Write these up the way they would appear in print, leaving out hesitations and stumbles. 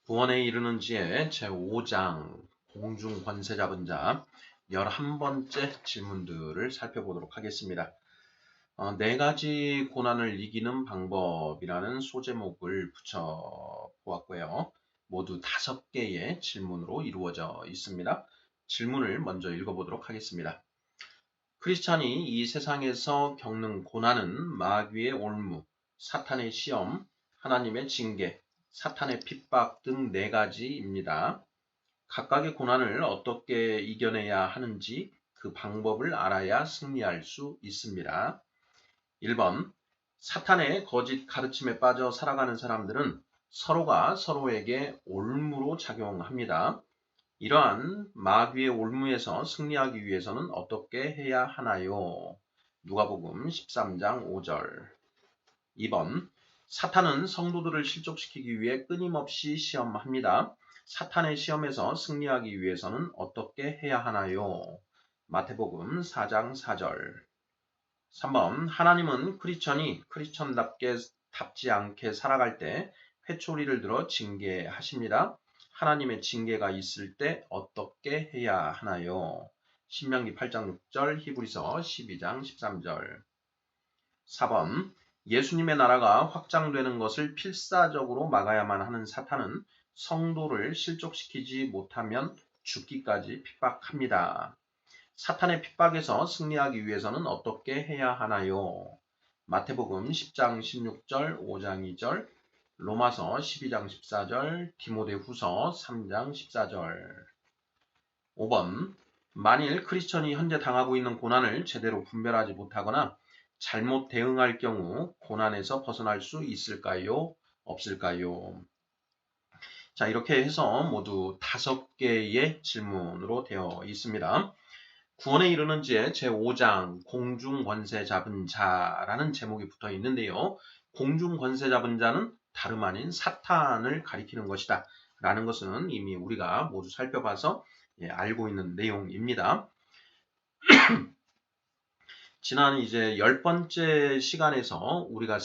구원에 이르는 지혜 제5장 공중 권세 잡은 자 11번째 질문들을 살펴보도록 하겠습니다. 네 가지 고난을 이기는 방법이라는 소제목을 붙여 보았고요. 모두 5개의 질문으로 이루어져 있습니다. 질문을 먼저 읽어보도록 하겠습니다. 크리스찬이 이 세상에서 겪는 고난은 마귀의 올무, 사탄의 시험, 하나님의 징계, 사탄의 핍박 등 4가지입니다. 각각의 고난을 어떻게 이겨내야 하는지 그 방법을 알아야 승리할 수 있습니다. 1번, 사탄의 거짓 가르침에 빠져 살아가는 사람들은 서로가 서로에게 올무로 작용합니다. 이러한 마귀의 올무에서 승리하기 위해서는 어떻게 해야 하나요? 누가복음 13장 5절. 2번, 사탄은 성도들을 실족시키기 위해 끊임없이 시험합니다. 사탄의 시험에서 승리하기 위해서는 어떻게 해야 하나요? 마태복음 4장 4절. 3번, 하나님은 크리스천답게 답지 않게 살아갈 때 회초리를 들어 징계하십니다. 하나님의 징계가 있을 때 어떻게 해야 하나요? 신명기 8장 6절, 히브리서 12장 13절. 4번, 예수님의 나라가 확장되는 것을 필사적으로 막아야만 하는 사탄은 성도를 실족시키지 못하면 죽기까지 핍박합니다. 사탄의 핍박에서 승리하기 위해서는 어떻게 해야 하나요? 마태복음 10장 16절, 5장 2절, 로마서 12장 14절, 디모데후서 3장 14절. 5번, 만일 크리스천이 현재 당하고 있는 고난을 제대로 분별하지 못하거나 잘못 대응할 경우 고난에서 벗어날 수 있을까요? 없을까요? 자, 이렇게 해서 모두 5개의 질문으로 되어 있습니다. 구원에 이르는 지혜 제5장 공중 권세 잡은 자라는 제목이 붙어 있는데요. 공중 권세 잡은 자는 다름 아닌 사탄을 가리키는 것이다 라는 것은 이미 우리가 모두 살펴봐서 알고 있는 내용입니다. 지난 이제 10번째 시간에서 우리가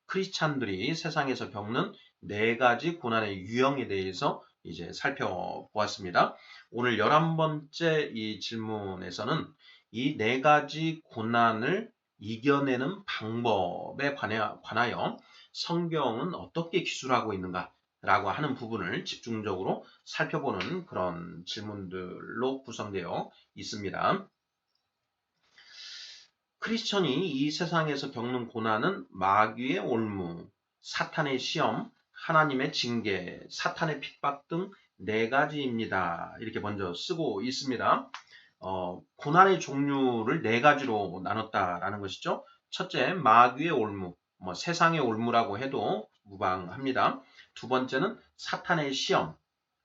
크리스찬들이 세상에서 겪는 4가지 고난의 유형에 대해서 이제 살펴보았습니다. 오늘 11번째 이 질문에서는 이 4가지 고난을 이겨내는 방법에 관하여 성경은 어떻게 기술하고 있는가 라고 하는 부분을 집중적으로 살펴보는 그런 질문들로 구성되어 있습니다. 크리스천이 이 세상에서 겪는 고난은 마귀의 올무, 사탄의 시험, 하나님의 징계, 사탄의 핍박 등 4가지입니다. 이렇게 먼저 쓰고 있습니다. 고난의 종류를 4가지로 나눴다라는 것이죠. 첫째, 마귀의 올무, 세상의 올무라고 해도 무방합니다. 두 번째는 사탄의 시험,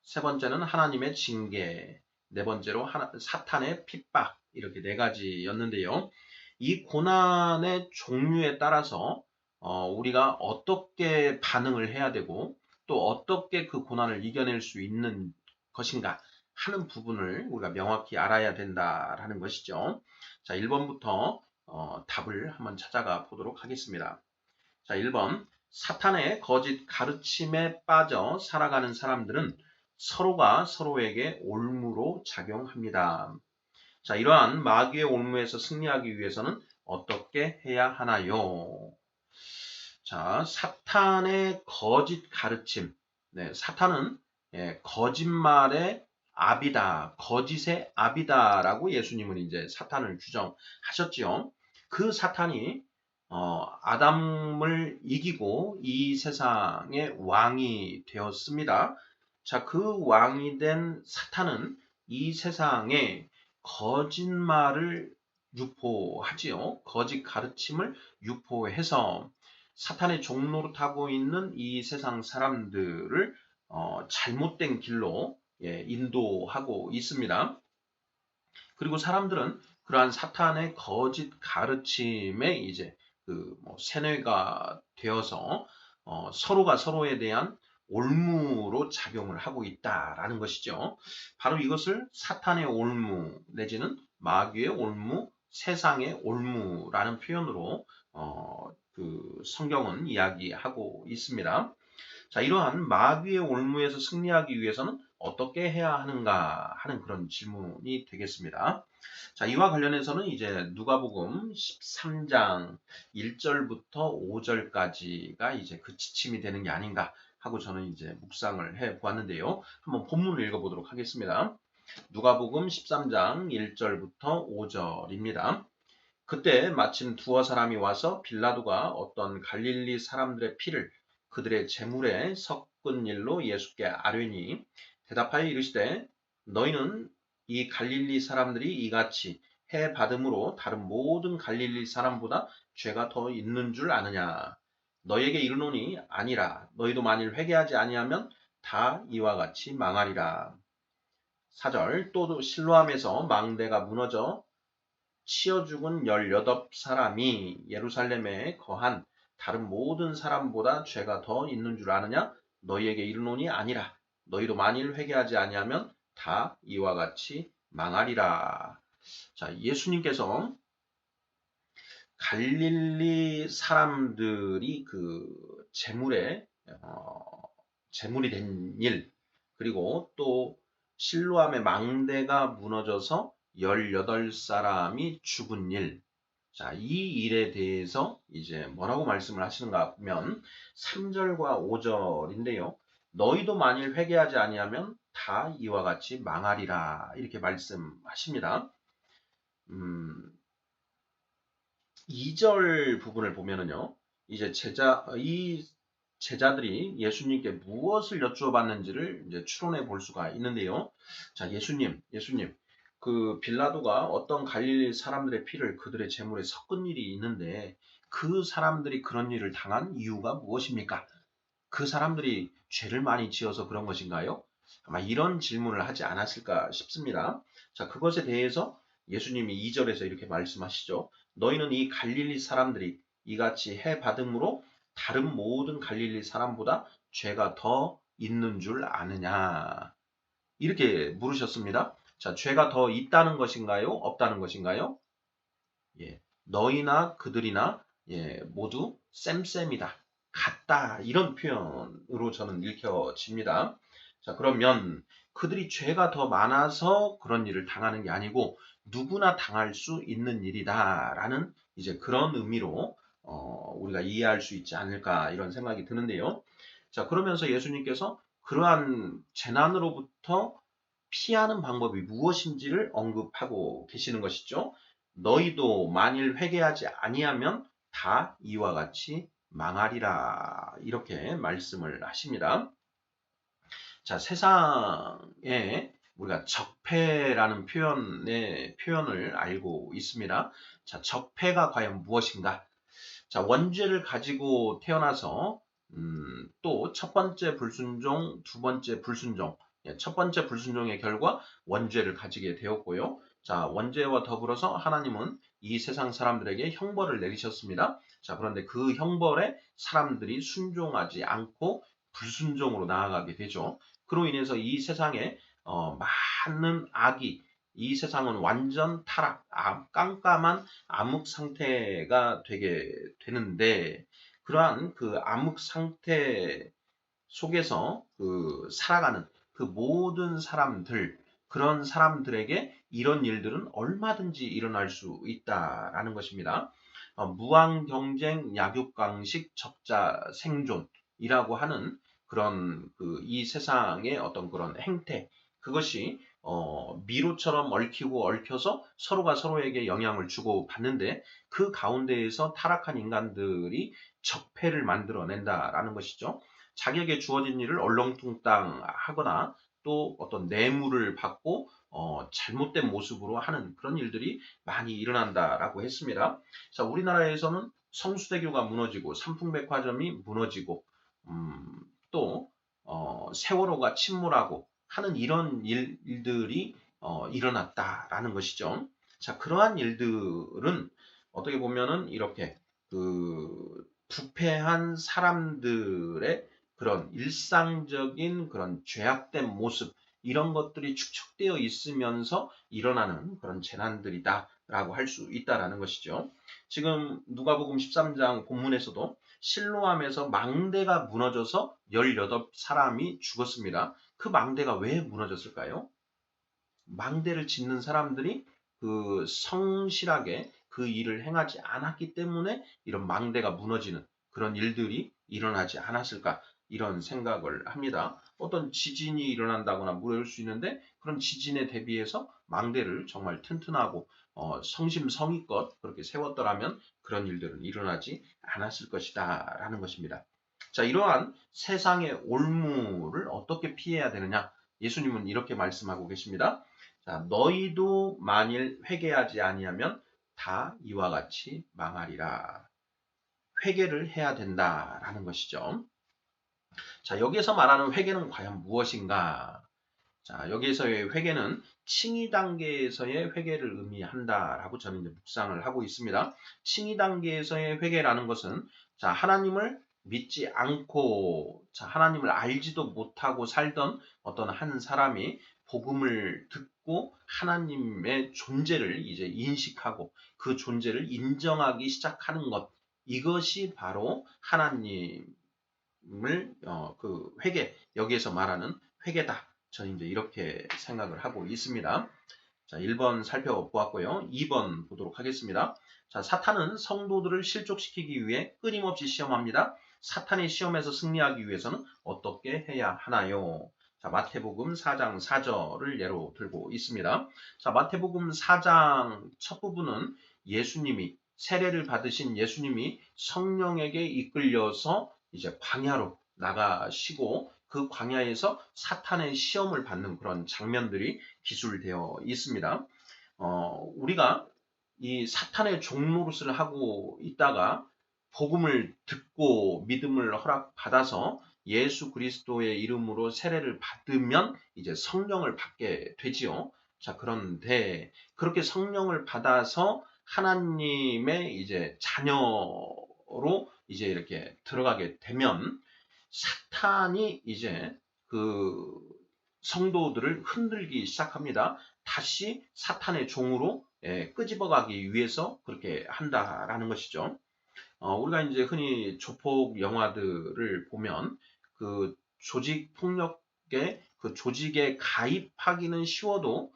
세 번째는 하나님의 징계, 네 번째로 사탄의 핍박, 이렇게 4가지였는데요. 이 고난의 종류에 따라서 우리가 어떻게 반응을 해야 되고 또 어떻게 그 고난을 이겨낼 수 있는 것인가 하는 부분을 우리가 명확히 알아야 된다라는 것이죠. 자, 1번부터 답을 한번 찾아가 보도록 하겠습니다. 자, 1번. 사탄의 거짓 가르침에 빠져 살아가는 사람들은 서로가 서로에게 올무로 작용합니다. 자, 이러한 마귀의 올무에서 승리하기 위해서는 어떻게 해야 하나요? 자, 사탄의 거짓 가르침. 네, 사탄은 거짓말의 압이다, 거짓의 압이다라고 예수님은 이제 사탄을 규정하셨지요. 그 사탄이 아담을 이기고 이 세상의 왕이 되었습니다. 자, 그 왕이 된 사탄은 이 세상에 거짓말을 유포하지요. 거짓 가르침을 유포해서 사탄의 종노릇하고 있는 이 세상 사람들을 잘못된 길로 인도하고 있습니다. 그리고 사람들은 그러한 사탄의 거짓 가르침에 이제 세뇌가 되어서 서로가 서로에 대한 올무로 작용을 하고 있다라는 것이죠. 바로 이것을 사탄의 올무 내지는 마귀의 올무, 세상의 올무라는 표현으로 성경은 이야기하고 있습니다. 자, 이러한 마귀의 올무에서 승리하기 위해서는 어떻게 해야 하는가 하는 그런 질문이 되겠습니다. 자, 이와 관련해서는 이제 누가복음 13장 1절부터 5절까지가 이제 그 지침이 되는 게 아닌가 하고 저는 이제 묵상을 해 보았는데요. 한번 본문을 읽어보도록 하겠습니다. 누가복음 13장 1절부터 5절입니다. 그때 마침 두어 사람이 와서 빌라도가 어떤 갈릴리 사람들의 피를 그들의 제물에 섞은 일로 예수께 아뢰니 대답하여 이르시되 너희는 이 갈릴리 사람들이 이같이 해 받음으로 다른 모든 갈릴리 사람보다 죄가 더 있는 줄 아느냐. 너희에게 이르노니 아니라. 너희도 만일 회개하지 아니하면 다 이와 같이 망하리라. 4절 또 실로암에서 망대가 무너져 치어 죽은 18사람이 예루살렘에 거한 다른 모든 사람보다 죄가 더 있는 줄 아느냐? 너희에게 이르노니 아니라. 너희도 만일 회개하지 아니하면 다 이와 같이 망하리라. 자, 예수님께서 갈릴리 사람들이 그 재물이 된 일, 그리고 또 실로암의 망대가 무너져서 18사람이 죽은 일. 자, 이 일에 대해서 이제 뭐라고 말씀을 하시는가 하면 3절과 5절인데요. 너희도 만일 회개하지 아니하면 다 이와 같이 망하리라. 이렇게 말씀하십니다. 2절 부분을 보면은요. 이제 이 제자들이 예수님께 무엇을 여쭈어 봤는지를 이제 추론해 볼 수가 있는데요. 자, 예수님, 그 빌라도가 어떤 갈릴리 사람들의 피를 그들의 제물에 섞은 일이 있는데 그 사람들이 그런 일을 당한 이유가 무엇입니까? 그 사람들이 죄를 많이 지어서 그런 것인가요? 아마 이런 질문을 하지 않았을까 싶습니다. 자, 그것에 대해서 예수님이 2절에서 이렇게 말씀하시죠. 너희는 이 갈릴리 사람들이 이같이 해 받음으로 다른 모든 갈릴리 사람보다 죄가 더 있는 줄 아느냐? 이렇게 물으셨습니다. 자, 죄가 더 있다는 것인가요? 없다는 것인가요? 예, 너희나 그들이나 모두 쌤쌤이다. 같다. 이런 표현으로 저는 읽혀집니다. 자, 그러면 그들이 죄가 더 많아서 그런 일을 당하는 게 아니고 누구나 당할 수 있는 일이다라는 이제 그런 의미로 우리가 이해할 수 있지 않을까 이런 생각이 드는데요. 자, 그러면서 예수님께서 그러한 재난으로부터 피하는 방법이 무엇인지를 언급하고 계시는 것이죠. 너희도 만일 회개하지 아니하면 다 이와 같이 망하리라. 이렇게 말씀을 하십니다. 자, 세상에 우리가 적폐라는 표현을 알고 있습니다. 자, 적폐가 과연 무엇인가? 자, 원죄를 가지고 태어나서 또 첫 번째 불순종, 두 번째 불순종, 첫 번째 불순종의 결과 원죄를 가지게 되었고요. 자, 원죄와 더불어서 하나님은 이 세상 사람들에게 형벌을 내리셨습니다. 자, 그런데 그 형벌에 사람들이 순종하지 않고 불순종으로 나아가게 되죠. 그로 인해서 이 세상에 많은 악이, 이 세상은 완전 타락, 깜깜한 암흑 상태가 되게 되는데, 그러한 그 암흑 상태 속에서 그 살아가는 그 모든 사람들, 그런 사람들에게 이런 일들은 얼마든지 일어날 수 있다라는 것입니다. 무한 경쟁, 약육강식, 적자 생존이라고 하는 그런 이 세상의 어떤 그런 행태, 그것이 미로처럼 얽히고 얽혀서 서로가 서로에게 영향을 주고 받는데 그 가운데에서 타락한 인간들이 적폐를 만들어낸다라는 것이죠. 자기에게 주어진 일을 얼렁뚱땅 하거나 또 어떤 뇌물을 받고 잘못된 모습으로 하는 그런 일들이 많이 일어난다라고 했습니다. 자, 우리나라에서는 성수대교가 무너지고 삼풍백화점이 무너지고 또 세월호가 침몰하고 하는 이런 일들이 일어났다라는 것이죠. 자, 그러한 일들은 어떻게 보면은 이렇게 그 부패한 사람들의 그런 일상적인 그런 죄악된 모습 이런 것들이 축적되어 있으면서 일어나는 그런 재난들이다라고 할 수 있다라는 것이죠. 지금 누가복음 13장 본문에서도 실로암에서 망대가 무너져서 18사람이 죽었습니다. 그 망대가 왜 무너졌을까요? 망대를 짓는 사람들이 그 성실하게 그 일을 행하지 않았기 때문에 이런 망대가 무너지는 그런 일들이 일어나지 않았을까, 이런 생각을 합니다. 어떤 지진이 일어난다거나 그럴 수 있는데, 그런 지진에 대비해서 망대를 정말 튼튼하고 성심성의껏 그렇게 세웠더라면 그런 일들은 일어나지 않았을 것이다 라는 것입니다. 자, 이러한 세상의 올무를 어떻게 피해야 되느냐, 예수님은 이렇게 말씀하고 계십니다. 자, 너희도 만일 회개하지 아니하면 다 이와 같이 망하리라. 회개를 해야 된다라는 것이죠. 자, 여기에서 말하는 회개는 과연 무엇인가? 자, 여기에서의 회개는 칭의 단계에서의 회개를 의미한다라고 저는 이제 묵상을 하고 있습니다. 칭의 단계에서의 회개라는 것은, 자, 하나님을 믿지 않고, 자, 하나님을 알지도 못하고 살던 어떤 한 사람이 복음을 듣고 하나님의 존재를 이제 인식하고 그 존재를 인정하기 시작하는 것, 이것이 바로 하나님을 그 회개, 여기에서 말하는 회개다. 저는 이제 이렇게 생각을 하고 있습니다. 자, 1번 살펴보았고요. 2번 보도록 하겠습니다. 자, 사탄은 성도들을 실족시키기 위해 끊임없이 시험합니다. 사탄의 시험에서 승리하기 위해서는 어떻게 해야 하나요? 자, 마태복음 4장 4절을 예로 들고 있습니다. 자, 마태복음 4장 첫 부분은 예수님이, 세례를 받으신 예수님이 성령에게 이끌려서 이제 광야로 나가시고 그 광야에서 사탄의 시험을 받는 그런 장면들이 기술되어 있습니다. 우리가 이 사탄의 종노릇을 하고 있다가 복음을 듣고 믿음을 허락받아서 예수 그리스도의 이름으로 세례를 받으면 이제 성령을 받게 되지요. 자, 그런데 그렇게 성령을 받아서 하나님의 이제 자녀로 이제 이렇게 들어가게 되면 사탄이 이제 그 성도들을 흔들기 시작합니다. 다시 사탄의 종으로 끄집어가기 위해서 그렇게 한다라는 것이죠. 우리가 이제 흔히 조폭 영화들을 보면 그 조직 폭력의 그 조직에 가입하기는 쉬워도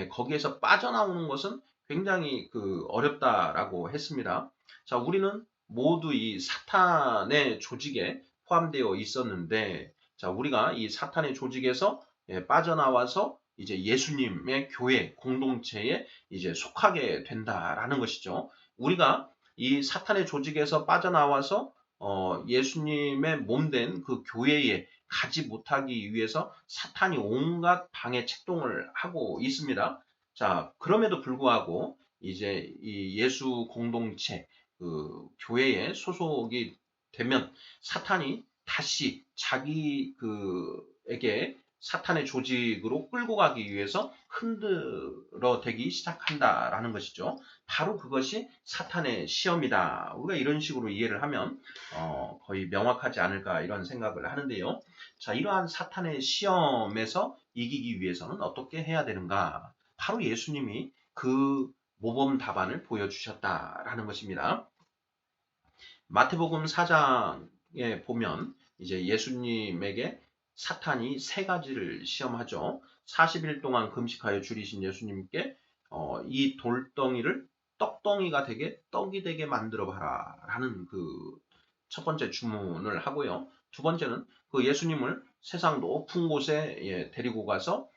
거기에서 빠져나오는 것은 굉장히 그 어렵다라고 했습니다. 자, 우리는 모두 이 사탄의 조직에 포함되어 있었는데, 자, 우리가 이 사탄의 조직에서 빠져나와서 이제 예수님의 교회 공동체에 이제 속하게 된다라는 것이죠. 우리가 이 사탄의 조직에서 빠져나와서 예수님의 몸된 그 교회에 가지 못하기 위해서 사탄이 온갖 방해 책동을 하고 있습니다. 자, 그럼에도 불구하고 이제 이 예수 공동체 그 교회에 소속이 되면 사탄이 다시 자기 그에게 사탄의 조직으로 끌고 가기 위해서 흔들어대기 시작한다라는 것이죠. 바로 그것이 사탄의 시험이다. 우리가 이런 식으로 이해를 하면 거의 명확하지 않을까, 이런 생각을 하는데요. 자, 이러한 사탄의 시험에서 이기기 위해서는 어떻게 해야 되는가? 바로 예수님이 그 모범 답안을 보여주셨다라는 것입니다. 마태복음 4장에 보면 이제 예수님에게 사탄이 세 가지를 시험하죠. 40일 동안 금식하여 줄이신 예수님께 이 돌덩이를 떡덩이가 되게 떡이 되게 만들어 봐라 라는 그 첫 번째 주문을 하고요. 두 번째는 그 예수님을 세상 높은 곳에 데리고 가서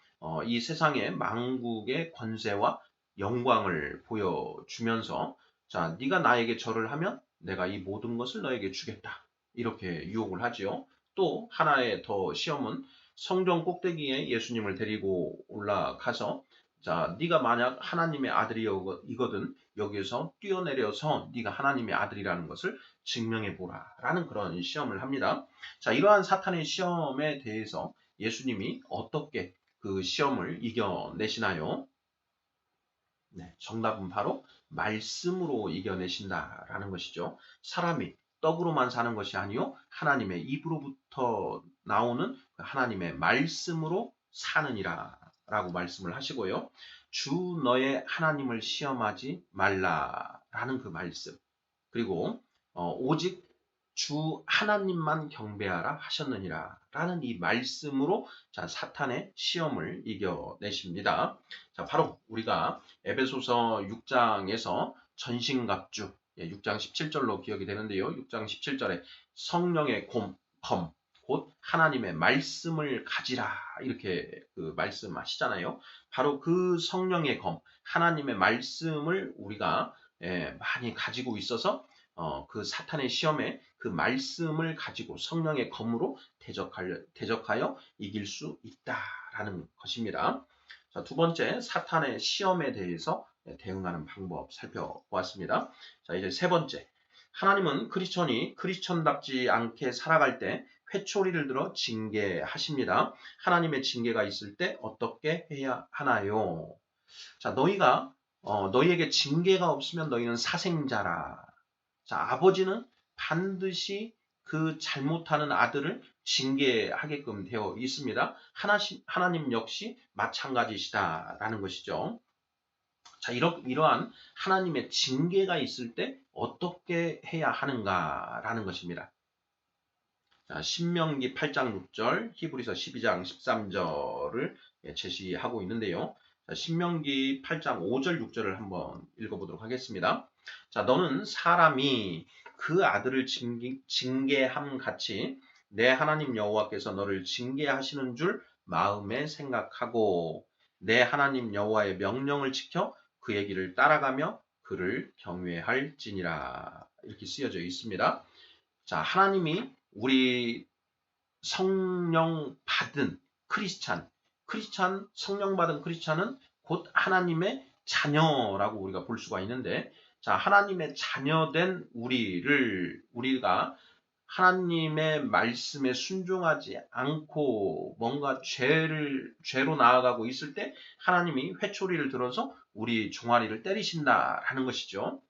이 세상의 만국의 권세와 영광을 보여주면서, 자, 네가 나에게 절을 하면 내가 이 모든 것을 너에게 주겠다, 이렇게 유혹을 하지요. 또 하나의 더 시험은 성전 꼭대기에 예수님을 데리고 올라가서, 자, 네가 만약 하나님의 아들이거든 여기에서 뛰어내려서 네가 하나님의 아들이라는 것을 증명해 보라 라는 그런 시험을 합니다. 자, 이러한 사탄의 시험에 대해서 예수님이 어떻게 그 시험을 이겨내시나요? 네, 정답은 바로 말씀으로 이겨내신다라는 것이죠. 사람이 떡으로만 사는 것이 아니요 하나님의 입으로부터 나오는 하나님의 말씀으로 사느니라 라고 말씀을 하시고요. 주 너의 하나님을 시험하지 말라라는 그 말씀, 그리고 오직 주 하나님만 경배하라 하셨느니라 라는 이 말씀으로 자, 사탄의 시험을 이겨내십니다. 자, 바로 우리가 에베소서 6장에서 전신갑주 6장 17절로 기억이 되는데요. 6장 17절에 성령의 검, 곧 하나님의 말씀을 가지라 이렇게 그 말씀하시잖아요. 바로 그 성령의 검, 하나님의 말씀을 우리가 많이 가지고 있어서 그 사탄의 시험에 그 말씀을 가지고 성령의 검으로 대적하여 이길 수 있다라는 것입니다. 자, 두 번째, 사탄의 시험에 대해서 대응하는 방법 살펴보았습니다. 자, 이제 세 번째, 하나님은 크리스천이 크리스천답지 않게 살아갈 때 회초리를 들어 징계하십니다. 하나님의 징계가 있을 때 어떻게 해야 하나요? 자, 너희에게 징계가 없으면 너희는 사생자라. 자, 아버지는 반드시 그 잘못하는 아들을 징계하게끔 되어 있습니다. 하나님 역시 마찬가지시다라는 것이죠. 자, 이러한 하나님의 징계가 있을 때 어떻게 해야 하는가라는 것입니다. 자, 신명기 8장 6절, 히브리서 12장 13절을 제시하고 있는데요. 자, 신명기 8장 5절 6절을 한번 읽어보도록 하겠습니다. 자, 너는 사람이 그 아들을 징계함 같이 내 하나님 여호와께서 너를 징계하시는 줄 마음에 생각하고 내 하나님 여호와의 명령을 지켜 그의 길을 따라가며 그를 경외할지니라 이렇게 쓰여져 있습니다. 자, 하나님이 우리 성령 받은 크리스찬, 성령 받은 크리스찬은 곧 하나님의 자녀라고 우리가 볼 수가 있는데, 자, 하나님의 자녀된 우리가 하나님의 말씀에 순종하지 않고 뭔가 죄로 나아가고 있을 때 하나님이 회초리를 들어서 우리 종아리를 때리신다라는 것이죠.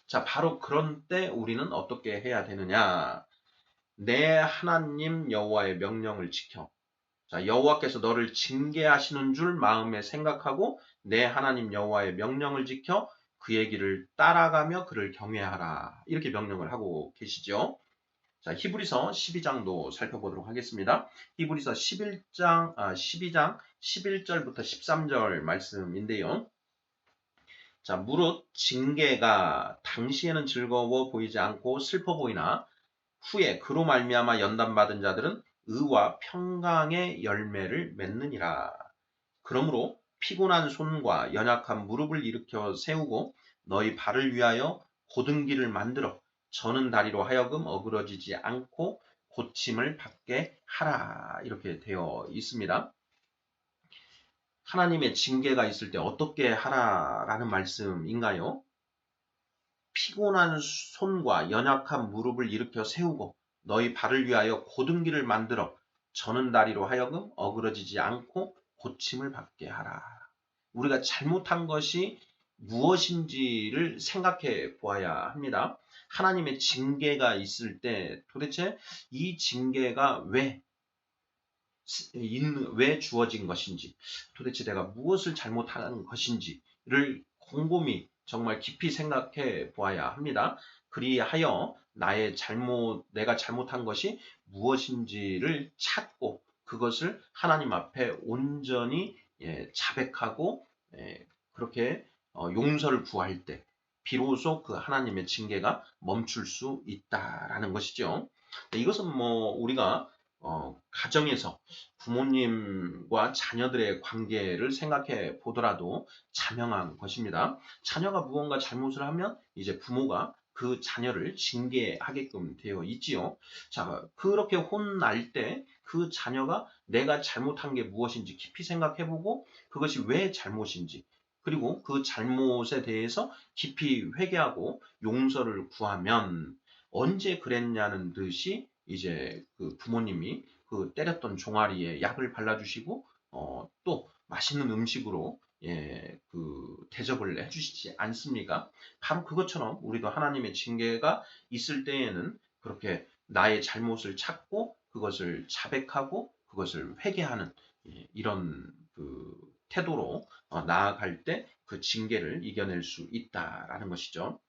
자, 바로 그런 때 우리는 어떻게 해야 되느냐? 내 하나님 여호와의 명령을 지켜. 자, 여호와께서 너를 징계하시는 줄 마음에 생각하고 내 하나님 여호와의 명령을 지켜 그의 길을 따라가며 그를 경외하라. 이렇게 명령을 하고 계시죠. 자, 히브리서 12장도 살펴보도록 하겠습니다. 히브리서 12장 11절부터 13절 말씀인데요. 자, 무릇 징계가 당시에는 즐거워 보이지 않고 슬퍼 보이나 후에 그로 말미암아 연단받은 자들은 의와 평강의 열매를 맺느니라. 그러므로 피곤한 손과 연약한 무릎을 일으켜 세우고 너희 발을 위하여 곧은 길을 만들어 저는 다리로 하여금 어그러지지 않고 고침을 받게 하라. 이렇게 되어 있습니다. 하나님의 징계가 있을 때 어떻게 하라라는 말씀인가요? 피곤한 손과 연약한 무릎을 일으켜 세우고 너희 발을 위하여 곧은 길을 만들어 저는 다리로 하여금 어그러지지 않고 고침을 받게 하라. 우리가 잘못한 것이 무엇인지를 생각해 보아야 합니다. 하나님의 징계가 있을 때 도대체 이 징계가 왜 주어진 것인지, 도대체 내가 무엇을 잘못한 것인지를 곰곰이 정말 깊이 생각해 보아야 합니다. 그리하여 내가 잘못한 것이 무엇인지를 찾고 그것을 하나님 앞에 온전히 자백하고 그렇게 용서를 구할 때 비로소 그 하나님의 징계가 멈출 수 있다라는 것이죠. 이것은 우리가 가정에서 부모님과 자녀들의 관계를 생각해 보더라도 자명한 것입니다. 자녀가 무언가 잘못을 하면 이제 부모가 그 자녀를 징계하게끔 되어 있지요. 자, 그렇게 혼날 때 그 자녀가 내가 잘못한 게 무엇인지 깊이 생각해 보고 그것이 왜 잘못인지 그리고 그 잘못에 대해서 깊이 회개하고 용서를 구하면 언제 그랬냐는 듯이 이제 그 부모님이 그 때렸던 종아리에 약을 발라주시고 또 맛있는 음식으로 그 대접을 해주시지 않습니까? 바로 그것처럼 우리도 하나님의 징계가 있을 때에는 그렇게 나의 잘못을 찾고 그것을 자백하고 그것을 회개하는 이런 그 태도로 나아갈 때 그 징계를 이겨낼 수 있다라는 것이죠.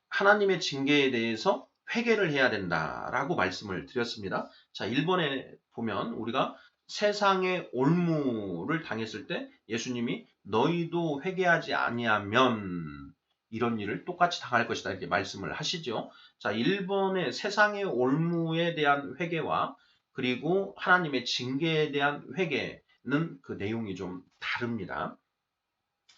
하나님의 징계에 대해서 회개를 해야 된다라고 말씀을 드렸습니다. 자, 1번에 보면 우리가 세상의 올무를 당했을 때 예수님이 너희도 회개하지 아니하면 이런 일을 똑같이 당할 것이다 이렇게 말씀을 하시죠. 자, 1번의 세상의 올무에 대한 회개와 그리고 하나님의 징계에 대한 회개는 그 내용이 좀 다릅니다.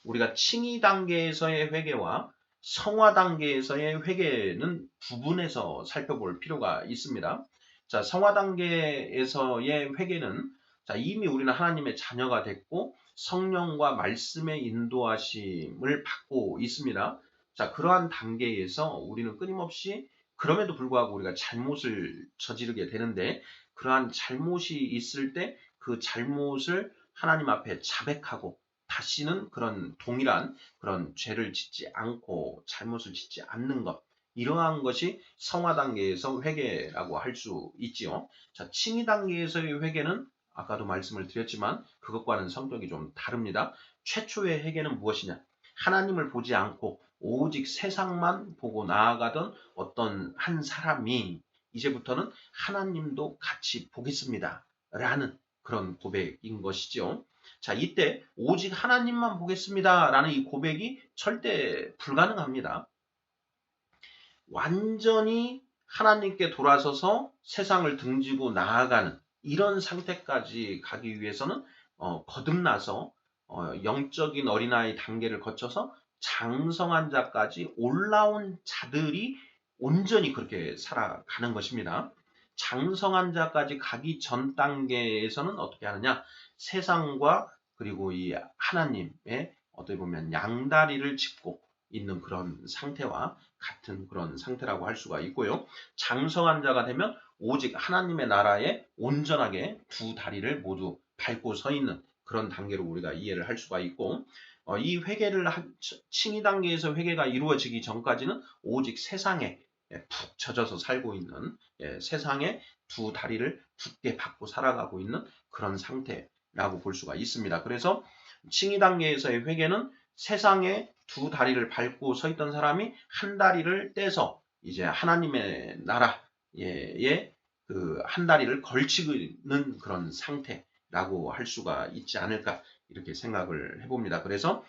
우리가 칭의 단계에서의 회개와 성화 단계에서의 회개는 구분해서 살펴볼 필요가 있습니다. 자, 성화 단계에서의 회개는 자, 이미 우리는 하나님의 자녀가 됐고 성령과 말씀의 인도하심을 받고 있습니다. 자, 그러한 단계에서 우리는 끊임없이 그럼에도 불구하고 우리가 잘못을 저지르게 되는데 그러한 잘못이 있을 때 그 잘못을 하나님 앞에 자백하고 다시는 그런 동일한 그런 죄를 짓지 않고 잘못을 짓지 않는 것. 이러한 것이 성화 단계에서 회개라고 할 수 있지요. 자, 칭의 단계에서의 회개는 아까도 말씀을 드렸지만 그것과는 성격이 좀 다릅니다. 최초의 회개는 무엇이냐? 하나님을 보지 않고 오직 세상만 보고 나아가던 어떤 한 사람이 이제부터는 하나님도 같이 보겠습니다. 라는 그런 고백인 것이죠. 자, 이때 오직 하나님만 보겠습니다. 라는 이 고백이 절대 불가능합니다. 완전히 하나님께 돌아서서 세상을 등지고 나아가는 이런 상태까지 가기 위해서는 거듭나서 영적인 어린아이 단계를 거쳐서 장성한 자까지 올라온 자들이 온전히 그렇게 살아가는 것입니다. 장성한 자까지 가기 전 단계에서는 어떻게 하느냐? 세상과 그리고 이 하나님의 어떻게 보면 양다리를 짚고 있는 그런 상태와 같은 그런 상태라고 할 수가 있고요. 장성한 자가 되면 오직 하나님의 나라에 온전하게 두 다리를 모두 밟고 서 있는 그런 단계로 우리가 이해를 할 수가 있고 이 회개를 칭의 단계에서 회개가 이루어지기 전까지는 오직 세상에 푹 젖어서 살고 있는 세상에 두 다리를 굳게 받고 살아가고 있는 그런 상태라고 볼 수가 있습니다. 그래서 칭의 단계에서의 회개는 세상에 두 다리를 밟고 서 있던 사람이 한 다리를 떼서 이제 하나님의 나라에 그 한 다리를 걸치는 그런 상태라고 할 수가 있지 않을까 이렇게 생각을 해봅니다. 그래서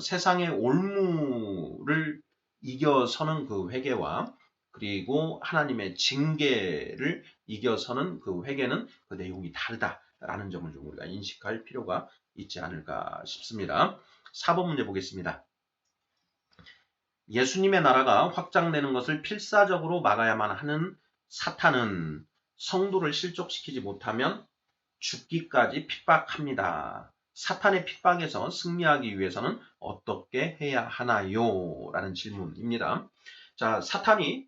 세상의 올무를 이겨서는 그 회개와 그리고 하나님의 징계를 이겨서는 그 회개는 그 내용이 다르다라는 점을 좀 우리가 인식할 필요가 있지 않을까 싶습니다. 4번 문제 보겠습니다. 예수님의 나라가 확장되는 것을 필사적으로 막아야만 하는 사탄은 성도를 실족시키지 못하면 죽기까지 핍박합니다. 사탄의 핍박에서 승리하기 위해서는 어떻게 해야 하나요? 라는 질문입니다. 자, 사탄이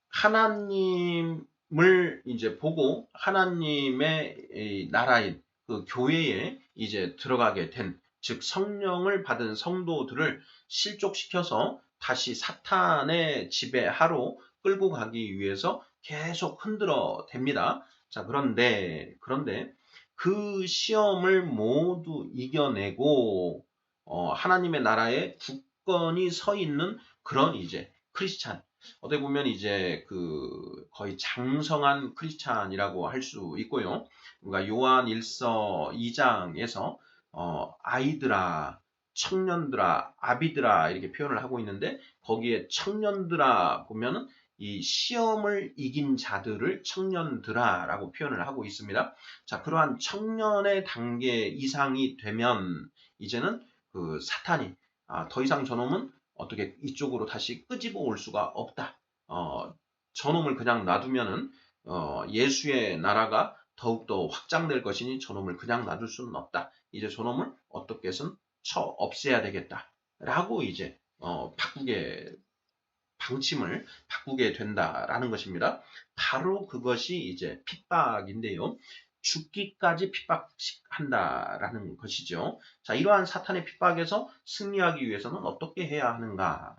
하나님을 이제 보고 하나님의 나라인 그 교회에 이제 들어가게 된, 즉 성령을 받은 성도들을 실족시켜서 다시 사탄의 지배하로 끌고 가기 위해서 계속 흔들어 댑니다. 자, 그런데 그 시험을 모두 이겨내고 하나님의 나라에 굳건히 서 있는 그런 이제 크리스찬, 어떻게 보면 이제 그 거의 장성한 크리스찬이라고 할 수 있고요. 그러니까 요한 1서 2장에서 아이들아, 청년들아, 아비들아 이렇게 표현을 하고 있는데 거기에 청년들아 보면은 이 시험을 이긴 자들을 청년들아라고 표현을 하고 있습니다. 자, 그러한 청년의 단계 이상이 되면 이제는 그 사탄이 더 이상 저놈은 어떻게 이쪽으로 다시 끄집어 올 수가 없다. 저놈을 그냥 놔두면은 예수의 나라가 더욱더 확장될 것이니 저놈을 그냥 놔둘 수는 없다. 이제 저놈을 어떻게 해서는 쳐 없애야 되겠다. 라고 이제 방침을 바꾸게 된다라는 것입니다. 바로 그것이 이제 핍박인데요. 죽기까지 핍박한다라는 것이죠. 자, 이러한 사탄의 핍박에서 승리하기 위해서는 어떻게 해야 하는가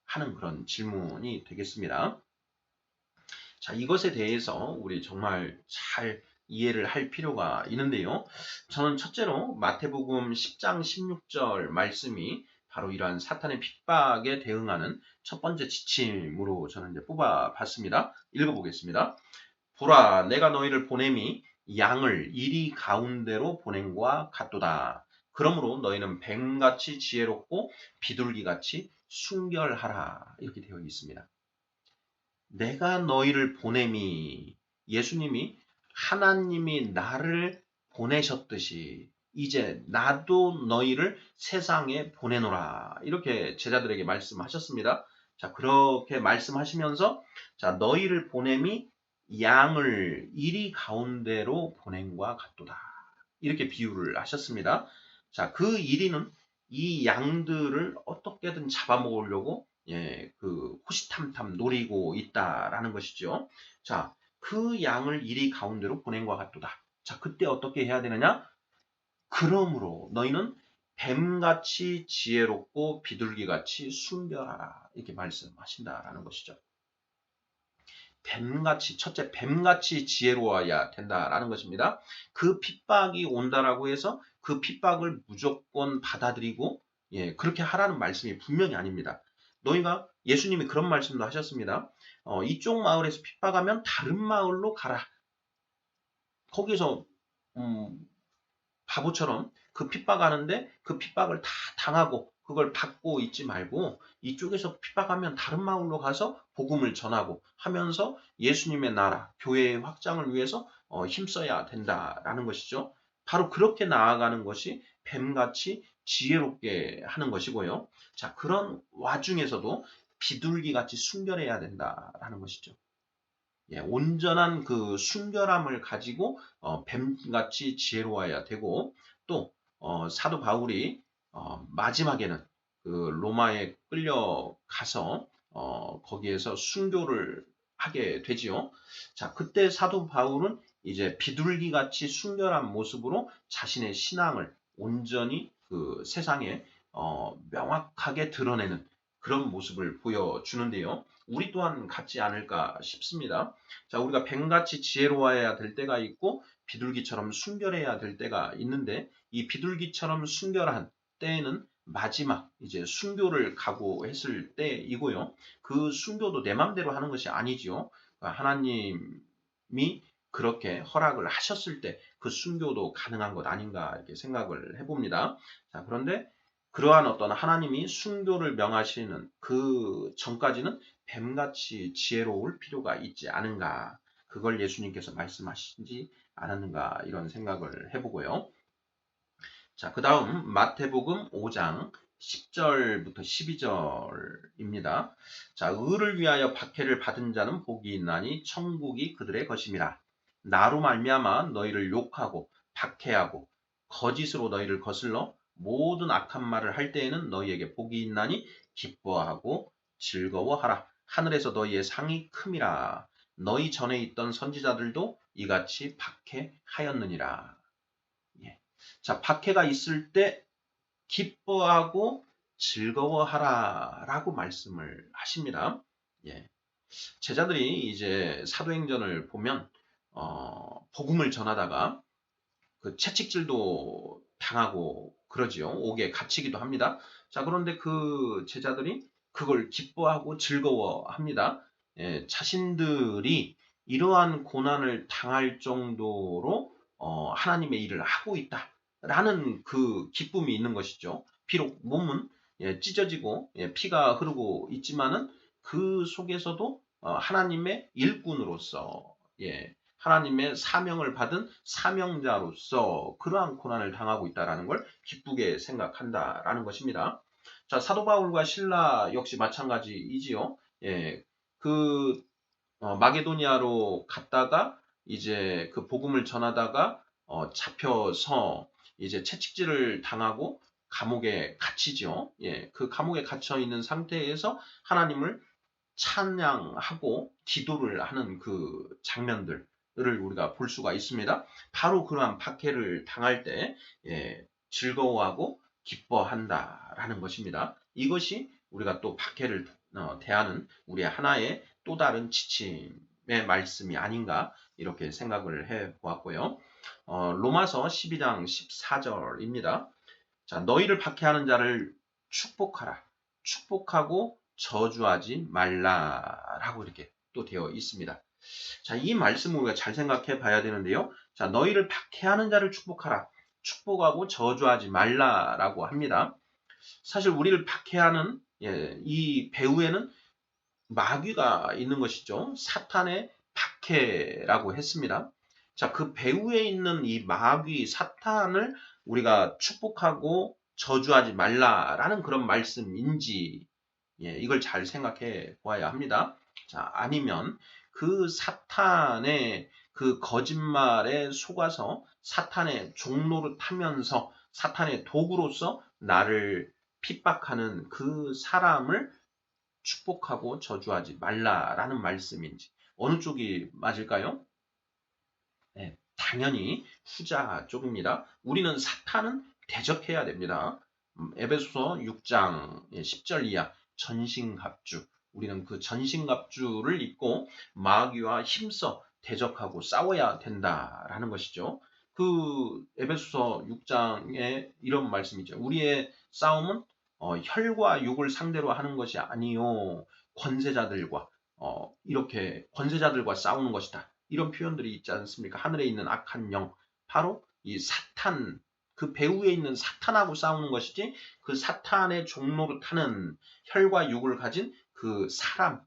하는 그런 질문이 되겠습니다. 자, 이것에 대해서 우리 정말 잘 이해를 할 필요가 있는데요. 저는 첫째로 마태복음 10장 16절 말씀이 바로 이러한 사탄의 핍박에 대응하는 첫 번째 지침으로 저는 이제 뽑아봤습니다. 읽어보겠습니다. 보라, 내가 너희를 보냄이 양을 이리 가운데로 보냄과 같도다. 그러므로 너희는 뱀같이 지혜롭고 비둘기같이 순결하라. 이렇게 되어 있습니다. 내가 너희를 보냄이, 예수님이 하나님이 나를 보내셨듯이 이제 나도 너희를 세상에 보내노라. 이렇게 제자들에게 말씀하셨습니다. 자, 그렇게 말씀하시면서 자, 너희를 보냄이 양을 이리 가운데로 보냄과 같도다. 이렇게 비유를 하셨습니다. 자, 그 이리는 이 양들을 어떻게든 잡아먹으려고 그 호시탐탐 노리고 있다라는 것이죠. 자, 그 양을 이리 가운데로 보낸 것 같도다. 자, 그때 어떻게 해야 되느냐? 그러므로 너희는 뱀같이 지혜롭고 비둘기같이 순결하라. 이렇게 말씀하신다라는 것이죠. 뱀같이, 첫째, 뱀같이 지혜로워야 된다라는 것입니다. 그 핍박이 온다라고 해서 그 핍박을 무조건 받아들이고, 그렇게 하라는 말씀이 분명히 아닙니다. 너희가, 예수님이 그런 말씀도 하셨습니다. 이쪽 마을에서 핍박하면 다른 마을로 가라. 거기서, 바보처럼 그 핍박하는데 그 핍박을 다 당하고 그걸 받고 있지 말고 이쪽에서 핍박하면 다른 마을로 가서 복음을 전하고 하면서 예수님의 나라, 교회의 확장을 위해서 힘써야 된다라는 것이죠. 바로 그렇게 나아가는 것이 뱀같이 지혜롭게 하는 것이고요. 자, 그런 와중에서도 비둘기같이 순결해야 된다라는 것이죠. 온전한 그 순결함을 가지고 뱀같이 지혜로워야 되고 또 사도 바울이 마지막에는 그 로마에 끌려가서 거기에서 순교를 하게 되지요. 자, 그때 사도 바울은 이제 비둘기같이 순결한 모습으로 자신의 신앙을 온전히 그 세상에 명확하게 드러내는 그런 모습을 보여주는데요. 우리 또한 같지 않을까 싶습니다. 자, 우리가 뱀같이 지혜로워야 될 때가 있고 비둘기처럼 순결해야 될 때가 있는데 이 비둘기처럼 순결한 때에는 마지막 이제 순교를 각오했을 때이고요. 그 순교도 내 맘대로 하는 것이 아니지요. 하나님이 그렇게 허락을 하셨을 때 그 순교도 가능한 것 아닌가 이렇게 생각을 해봅니다. 자, 그런데 그러한 어떤 하나님이 순교를 명하시는 그 전까지는 뱀같이 지혜로울 필요가 있지 않은가. 그걸 예수님께서 말씀하시지 않았는가 이런 생각을 해보고요. 자, 그 다음 마태복음 5장 10절부터 12절입니다. 자, 의를 위하여 박해를 받은 자는 복이 있나니 천국이 그들의 것임이라. 나로 말미암아 너희를 욕하고 박해하고 거짓으로 너희를 거슬러 모든 악한 말을 할 때에는 너희에게 복이 있나니 기뻐하고 즐거워하라. 하늘에서 너희의 상이 큼이라. 너희 전에 있던 선지자들도 이같이 박해하였느니라. 자, 박해가 있을 때 기뻐하고 즐거워하라 라고 말씀을 하십니다. 제자들이 이제 사도행전을 보면 복음을 전하다가 그 채찍질도 당하고 그러지요. 옥에 갇히기도 합니다. 자, 그런데 그 제자들이 그걸 기뻐하고 즐거워합니다. 자신들이 이러한 고난을 당할 정도로 하나님의 일을 하고 있다라는 그 기쁨이 있는 것이죠. 비록 몸은 찢어지고 피가 흐르고 있지만은 그 속에서도 하나님의 일꾼으로서 하나님의 사명을 받은 사명자로서 그러한 고난을 당하고 있다는 걸 기쁘게 생각한다라는 것입니다. 자, 사도 바울과 실라 역시 마찬가지이지요. 그 마게도니아로 갔다가 이제 그 복음을 전하다가 잡혀서 이제 채찍질을 당하고 감옥에 갇히죠. 그 감옥에 갇혀 있는 상태에서 하나님을 찬양하고 기도를 하는 그 장면들을 우리가 볼 수가 있습니다. 바로 그러한 박해를 당할 때 즐거워하고 기뻐한다라는 것입니다. 이것이 우리가 또 박해를 대하는 우리의 하나의 또 다른 지침의 말씀이 아닌가 이렇게 생각을 해 보았고요. 로마서 12장 14절입니다. 자, 너희를 박해하는 자를 축복하라. 축복하고 저주하지 말라라고 이렇게 또 되어 있습니다. 자, 이 말씀을 우리가 잘 생각해 봐야 되는데요. 자, 너희를 박해하는 자를 축복하라. 축복하고 저주하지 말라라고 합니다. 사실 우리를 박해하는 이 배후에는 마귀가 있는 것이죠. 사탄의 박해라고 했습니다. 자, 그 배후에 있는 이 마귀 사탄을 우리가 축복하고 저주하지 말라라는 그런 말씀인지 이걸 잘 생각해 보아야 합니다. 자, 아니면 그 사탄의 그 거짓말에 속아서 사탄의 종로를 타면서 사탄의 도구로서 나를 핍박하는 그 사람을 축복하고 저주하지 말라라는 말씀인지 어느 쪽이 맞을까요? 네, 당연히 후자 쪽입니다. 우리는 사탄은 대적해야 됩니다. 에베소서 6장 10절 이하 전신갑주 우리는 그 전신갑주를 입고 마귀와 힘써 대적하고 싸워야 된다라는 것이죠. 그 에베소서 6장에 이런 말씀이죠. 우리의 싸움은 혈과 육을 상대로 하는 것이 아니요 권세자들과 이렇게 권세자들과 싸우는 것이다. 이런 표현들이 있지 않습니까? 하늘에 있는 악한 영, 바로 이 사탄, 그 배후에 있는 사탄하고 싸우는 것이지 그 사탄의 종로를 타는 혈과 육을 가진 그 사람,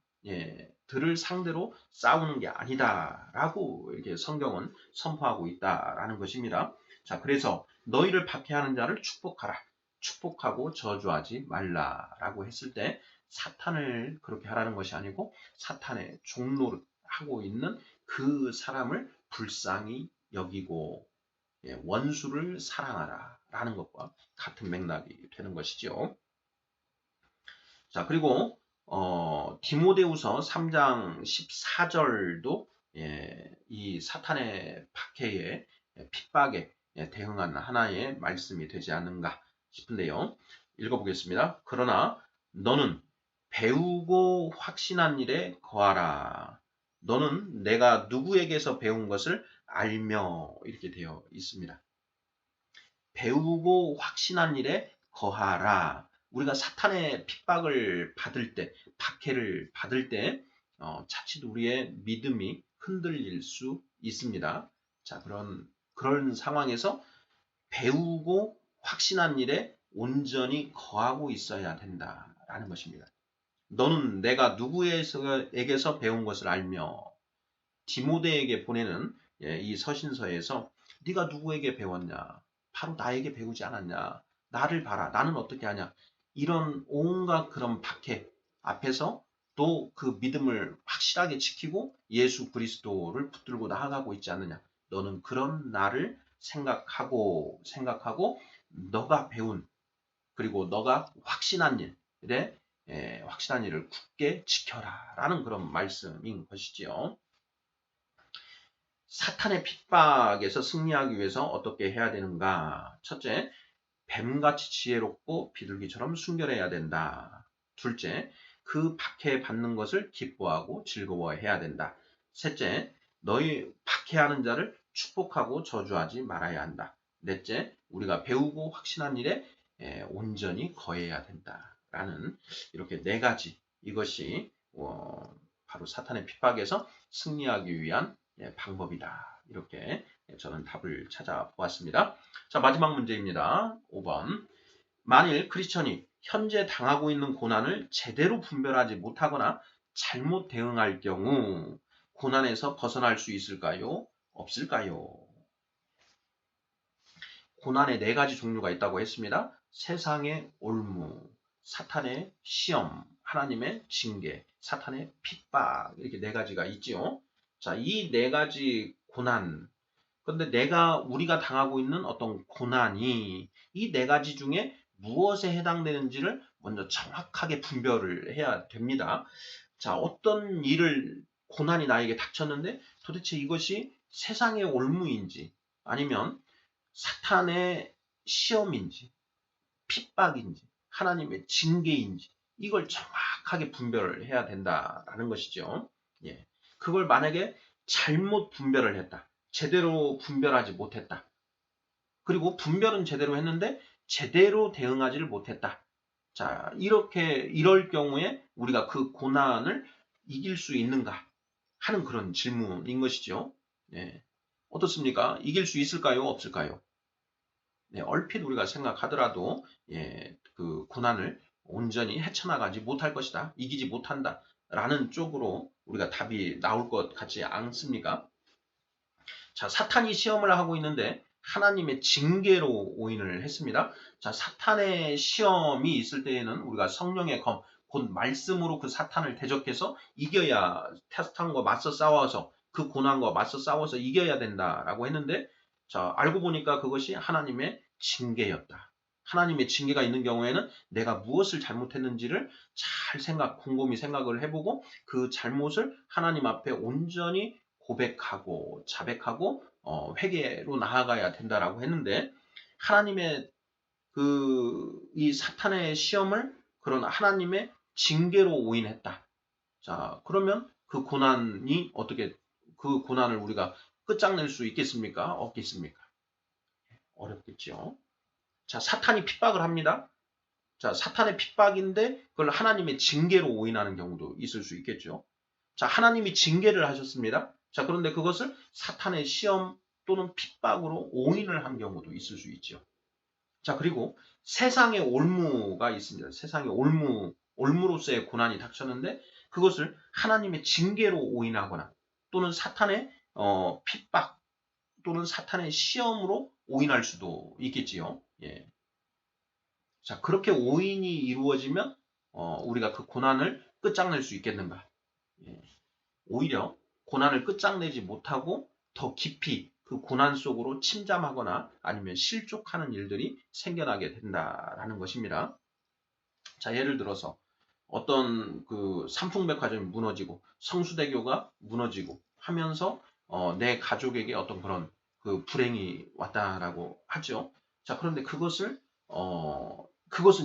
들을 상대로 싸우는 게 아니다라고 이렇게 성경은 선포하고 있다라는 것입니다. 자, 그래서 너희를 박해하는 자를 축복하라. 축복하고 저주하지 말라라고 했을 때 사탄을 그렇게 하라는 것이 아니고 사탄의 종로를 하고 있는 그 사람을 불쌍히 여기고 원수를 사랑하라 라는 것과 같은 맥락이 되는 것이죠. 자, 그리고 디모데후서 3장 14절도 이 사탄의 박해에 핍박에 대응한 하나의 말씀이 되지 않는가 싶은데요. 읽어보겠습니다. 그러나 너는 배우고 확신한 일에 거하라. 너는 내가 누구에게서 배운 것을 알며 이렇게 되어 있습니다. 배우고 확신한 일에 거하라. 우리가 사탄의 핍박을 받을 때, 박해를 받을 때 자칫 우리의 믿음이 흔들릴 수 있습니다. 자, 그런 상황에서 배우고 확신한 일에 온전히 거하고 있어야 된다라는 것입니다. 너는 내가 누구에게서 배운 것을 알며 디모데에게 보내는 이 서신서에서 네가 누구에게 배웠냐? 바로 나에게 배우지 않았냐? 나를 봐라. 나는 어떻게 하냐? 이런 온갖 그런 박해 앞에서 또 그 믿음을 확실하게 지키고 예수 그리스도를 붙들고 나아가고 있지 않느냐? 너는 그런 나를 생각하고 너가 배운 그리고 너가 확신한 일에 확실한 일을 굳게 지켜라 라는 그런 말씀인 것이지요. 사탄의 핍박에서 승리하기 위해서 어떻게 해야 되는가? 첫째, 뱀같이 지혜롭고 비둘기처럼 순결해야 된다. 둘째, 그 박해받는 것을 기뻐하고 즐거워해야 된다. 셋째, 너희 박해하는 자를 축복하고 저주하지 말아야 한다. 넷째, 우리가 배우고 확신한 일에 온전히 거해야 된다라는 이렇게 네 가지 이것이 바로 사탄의 핍박에서 승리하기 위한 방법이다. 이렇게 저는 답을 찾아보았습니다. 자, 마지막 문제입니다. 5번. 만일 크리스천이 현재 당하고 있는 고난을 제대로 분별하지 못하거나 잘못 대응할 경우 고난에서 벗어날 수 있을까요? 없을까요? 고난의 네 가지 종류가 있다고 했습니다. 세상의 올무, 사탄의 시험, 하나님의 징계, 사탄의 핍박 이렇게 네 가지가 있지요. 자, 이 네 가지 고난. 그런데 우리가 당하고 있는 어떤 고난이 이 네 가지 중에 무엇에 해당되는지를 먼저 정확하게 분별을 해야 됩니다. 자, 어떤 고난이 나에게 닥쳤는데 도대체 이것이 세상의 올무인지 아니면 사탄의 시험인지 핍박인지 하나님의 징계인지 이걸 정확하게 분별을 해야 된다라는 것이죠. 그걸 만약에 잘못 분별을 했다. 제대로 분별하지 못했다. 그리고 분별은 제대로 했는데 제대로 대응하지를 못했다. 자, 이럴 경우에 우리가 그 고난을 이길 수 있는가 하는 그런 질문인 것이죠. 네. 어떻습니까? 이길 수 있을까요? 없을까요? 네, 얼핏 우리가 생각하더라도 그 고난을 온전히 헤쳐나가지 못할 것이다. 이기지 못한다. 라는 쪽으로 우리가 답이 나올 것 같지 않습니까? 자, 사탄이 시험을 하고 있는데 하나님의 징계로 오인을 했습니다. 자, 사탄의 시험이 있을 때에는 우리가 성령의 검, 곧 말씀으로 그 사탄을 대적해서 이겨야, 테스트한과 맞서 싸워서 그 고난과 맞서 싸워서 이겨야 된다라고 했는데, 자, 알고 보니까 그것이 하나님의 징계였다. 하나님의 징계가 있는 경우에는 내가 무엇을 잘못했는지를 잘 곰곰이 생각을 해보고 그 잘못을 하나님 앞에 온전히 고백하고 자백하고 회개로 나아가야 된다라고 했는데, 하나님의 이 사탄의 시험을 그런 하나님의 징계로 오인했다. 자, 그러면 그 고난을 우리가 끝장낼 수 있겠습니까? 없겠습니까? 어렵겠죠. 자, 사탄이 핍박을 합니다. 자, 사탄의 핍박인데 그걸 하나님의 징계로 오인하는 경우도 있을 수 있겠죠. 자, 하나님이 징계를 하셨습니다. 자, 그런데 그것을 사탄의 시험 또는 핍박으로 오인을 한 경우도 있을 수 있죠. 자, 그리고 세상의 올무가 있습니다. 세상의 올무로서의 고난이 닥쳤는데 그것을 하나님의 징계로 오인하거나 또는 사탄의 핍박 또는 사탄의 시험으로 오인할 수도 있겠지요. 예. 자, 그렇게 오인이 이루어지면 우리가 그 고난을 끝장낼 수 있겠는가? 예. 오히려 고난을 끝장내지 못하고 더 깊이 그 고난 속으로 침잠하거나 아니면 실족하는 일들이 생겨나게 된다라는 것입니다. 자, 예를 들어서 어떤 그 삼풍백화점이 무너지고 성수대교가 무너지고 하면서 내 가족에게 어떤 그런 그 불행이 왔다라고 하죠. 자, 그런데 그것은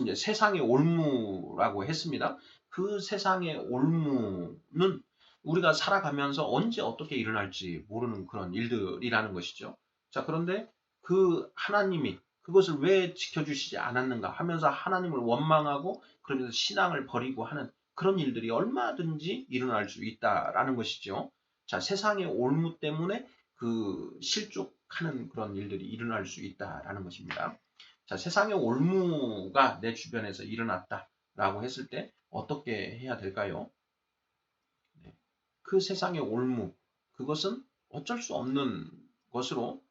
이제 세상의 올무라고 했습니다. 그 세상의 올무는 우리가 살아가면서 언제 어떻게 일어날지 모르는 그런 일들이라는 것이죠. 자, 그런데 그 하나님이 그것을 왜 지켜주시지 않았는가 하면서 하나님을 원망하고 그러면서 신앙을 버리고 하는 그런 일들이 얼마든지 일어날 수 있다라는 것이죠. 자, 세상의 올무 때문에 그 실족하는 그런 일들이 일어날 수 있다라는 것입니다. 자, 세상의 올무가 내 주변에서 일어났다라고 했을 때 어떻게 해야 될까요? 네. 그 세상의 올무, 그것은 어쩔 수 없는 것으로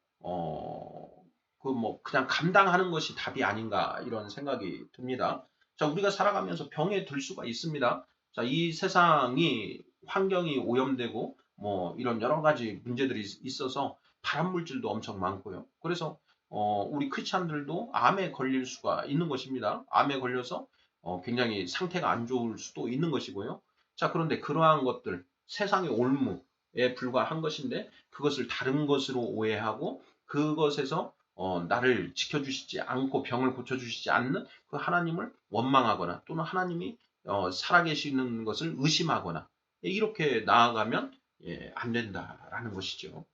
그냥 감당하는 것이 답이 아닌가 이런 생각이 듭니다. 자, 우리가 살아가면서 병에 들 수가 있습니다. 자, 이 세상이 환경이 오염되고 이런 여러 가지 문제들이 있어서 발암 물질도 엄청 많고요. 그래서 우리 크리스찬들도 암에 걸릴 수가 있는 것입니다. 암에 걸려서 굉장히 상태가 안 좋을 수도 있는 것이고요. 자, 그런데 그러한 것들 세상의 올무에 불과한 것인데 그것을 다른 것으로 오해하고 그것에서 나를 지켜주시지 않고 병을 고쳐주시지 않는 그 하나님을 원망하거나 또는 하나님이 살아계시는 것을 의심하거나 이렇게 나아가면 안 된다라는 것이죠.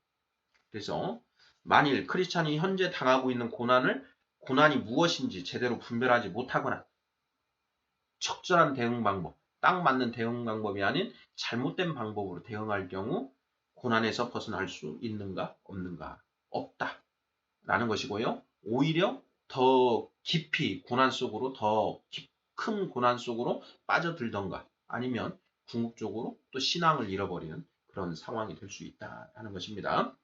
그래서 만일 크리스찬이 현재 당하고 있는 고난이 무엇인지 제대로 분별하지 못하거나 적절한 대응 방법, 딱 맞는 대응 방법이 아닌 잘못된 방법으로 대응할 경우 고난에서 벗어날 수 있는가 없는가 없다. 라는 것이고요. 오히려 더 깊이 더 큰 고난 속으로 빠져들던가 아니면 궁극적으로 또 신앙을 잃어버리는 그런 상황이 될 수 있다는 것입니다.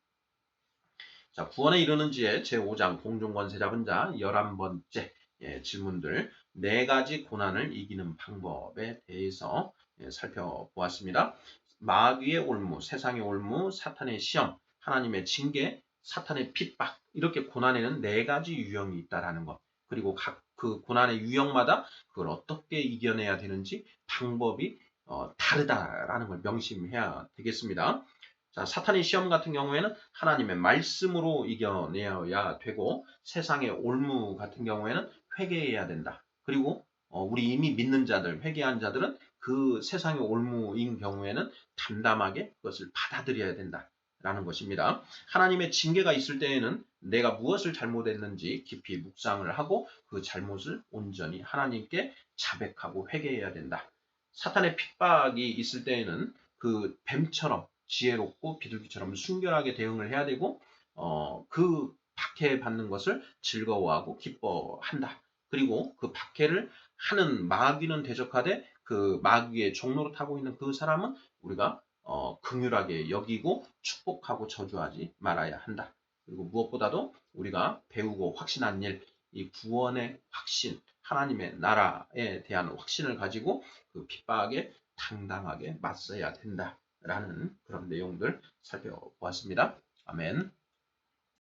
자, 구원에 이르는지에 제5장 공중권세 잡은 자 11번째 질문들 4가지 고난을 이기는 방법에 대해서 살펴보았습니다. 마귀의 올무, 세상의 올무, 사탄의 시험, 하나님의 징계, 사탄의 핍박 이렇게 고난에는 4가지 유형이 있다라는 것. 그리고 각 그 고난의 유형마다 그걸 어떻게 이겨내야 되는지 방법이 다르다라는 걸 명심해야 되겠습니다. 자, 사탄의 시험 같은 경우에는 하나님의 말씀으로 이겨내야 되고 세상의 올무 같은 경우에는 회개해야 된다. 그리고 우리 이미 믿는 자들, 회개한 자들은 그 세상의 올무인 경우에는 담담하게 그것을 받아들여야 된다. 라는 것입니다. 하나님의 징계가 있을 때에는 내가 무엇을 잘못했는지 깊이 묵상을 하고 그 잘못을 온전히 하나님께 자백하고 회개해야 된다. 사탄의 핍박이 있을 때에는 그 뱀처럼 지혜롭고 비둘기처럼 순결하게 대응을 해야 되고 그 박해받는 것을 즐거워하고 기뻐한다. 그리고 그 박해를 하는 마귀는 대적하되 그 마귀의 종로로 타고 있는 그 사람은 우리가 긍휼하게 여기고 축복하고 저주하지 말아야 한다. 그리고 무엇보다도 우리가 배우고 확신한 일, 이 구원의 확신, 하나님의 나라에 대한 확신을 가지고 그 핍박에 당당하게 맞서야 된다라는 그런 내용들 살펴보았습니다. 아멘.